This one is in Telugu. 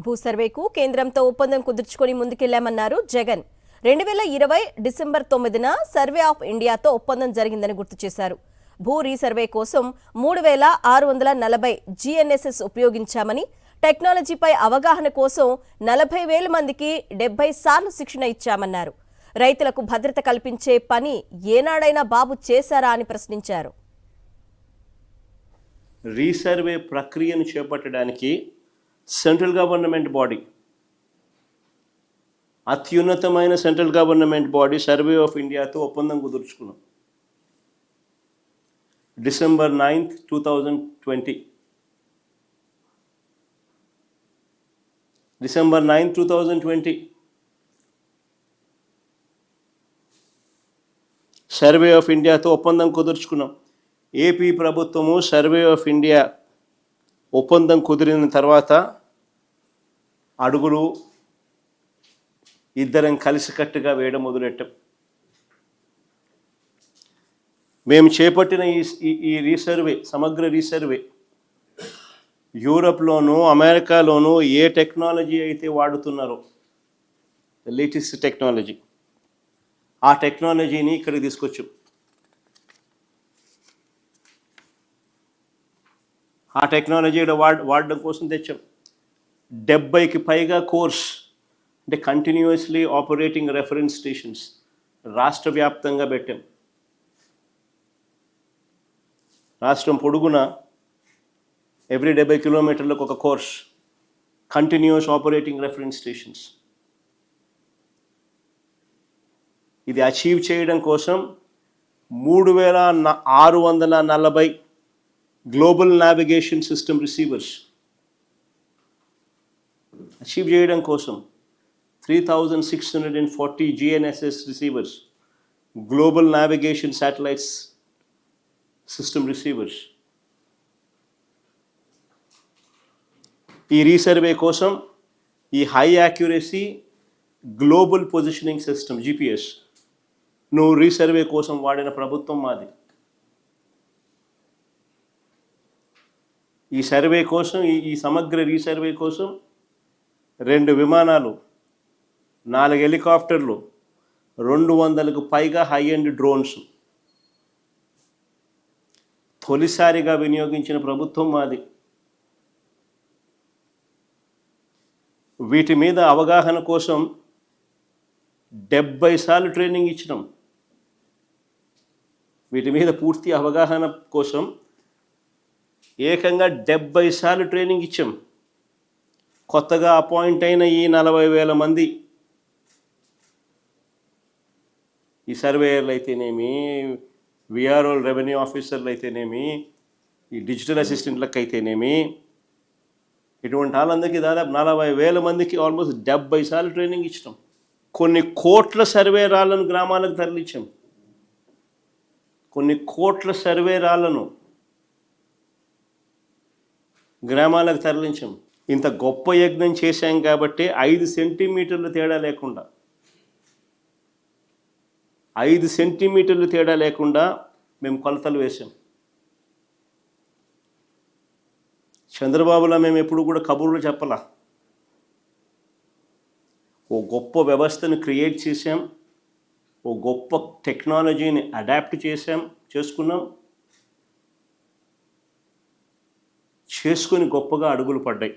భూ సర్వేకు కేంద్రంతో ఒప్పందం కుదుర్చుకొని ముందుకెళ్లామన్నారు జగన్. 2020 డిసెంబర్ 9న సర్వే ఆఫ్ ఇండియాతో ఒప్పందం జరిగిందని గుర్తు చేశారు. భూ రీసర్వే కోసం 3640 GNSS ఉపయోగించామని, టెక్నాలజీపై అవగాహన కోసం 40,000 మందికి 70 సార్లు శిక్షణ ఇచ్చామన్నారు. రైతులకు భద్రత కల్పించే పని ఏనాడైనా బాబు చేశారా అని ప్రశ్నించారు. రీసర్వే ప్రక్రియను చేపట్టడానికి సెంట్రల్ గవర్నమెంట్ బాడీ, అత్యున్నతమైన central government body survey of ఇండియాతో ఒప్పందం కుదుర్చుకున్నాం. December 9th, 2020. December 9th, 2020. Survey of ఇండియాతో ఒప్పందం కుదుర్చుకున్నాం. ఏపీ ప్రభుత్వము సర్వే ఆఫ్ ఇండియా ఒప్పందం కుదిరిన తర్వాత అడుగులు ఇద్దరం కలిసికట్టుగా వేయడం మొదలెట్టాం. మేము చేపట్టిన ఈ రీసర్వే, సమగ్ర రీసర్వే యూరప్లోనూ అమెరికాలోనూ ఏ టెక్నాలజీ అయితే వాడుతున్నారో, లేటెస్ట్ టెక్నాలజీ, ఆ టెక్నాలజీని ఇక్కడికి తీసుకొచ్చాం. ఆ టెక్నాలజీ వాడడం కోసం తెచ్చాం. 70కి పైగా కోర్స్, అంటే కంటిన్యూస్లీ ఆపరేటింగ్ రెఫరెన్స్ స్టేషన్స్ రాష్ట్ర వ్యాప్తంగా పెట్టాం. రాష్ట్రం పొడుగున ఎవ్రీ 70 కిలోమీటర్లకు ఒక course, continuous operating reference stations. ఇది అచీవ్ చేయడం కోసం 3640 global navigation system receivers achieve చేయడం కోసం 3640 GNSS receivers, global navigation satellites system receivers. ఈ రీసర్వే కోసం ఈ high accuracy global positioning system GPS నువ్వు రీసర్వే కోసం వాడిన ప్రభుత్వం మాది. ఈ సర్వే కోసం, ఈ సమగ్ర రీసర్వే కోసం 2 విమానాలు, 4 హెలికాప్టర్లు, 200కు పైగా హై ఎండ్ డ్రోన్స్ తొలిసారిగా వినియోగించిన ప్రభుత్వం మాది. వీటి మీద అవగాహన కోసం 70 సార్లు ట్రైనింగ్ ఇచ్చినాం. వీటి మీద పూర్తి అవగాహన కోసం ఏకంగా 70 సార్లు ట్రైనింగ్ ఇచ్చాం. కొత్తగా అపాయింట్ అయిన ఈ 40,000 మంది ఈ సర్వేయర్లు అయితేనేమి, విఆర్ఓ రెవెన్యూ ఆఫీసర్లు అయితేనేమి, ఈ డిజిటల్ అసిస్టెంట్లకు అయితేనేమి, ఇటువంటి వాళ్ళందరికీ దాదాపు 40,000 మందికి ఆల్మోస్ట్ 70 సార్లు ట్రైనింగ్ ఇచ్చినాం. కొన్ని కోట్ల సర్వే రాళ్లను గ్రామాలకు తరలించాం. కొన్ని కోట్ల సర్వే రాళ్లను గ్రామాలకు తరలించాం. ఇంత గొప్ప యజ్ఞం చేశాం కాబట్టి 5 సెంటీమీటర్లు తేడా లేకుండా, 5 సెంటీమీటర్లు తేడా లేకుండా మేము కొలతలు వేసాం. చంద్రబాబులా మేము ఎప్పుడు కూడా కబుర్లు చెప్పలా. ఓ గొప్ప వ్యవస్థను క్రియేట్ చేసాం, ఓ గొప్ప టెక్నాలజీని అడాప్ట్ చేసుకున్నాం, చేసుకొని గొప్పగా అడుగులు పడ్డాయి.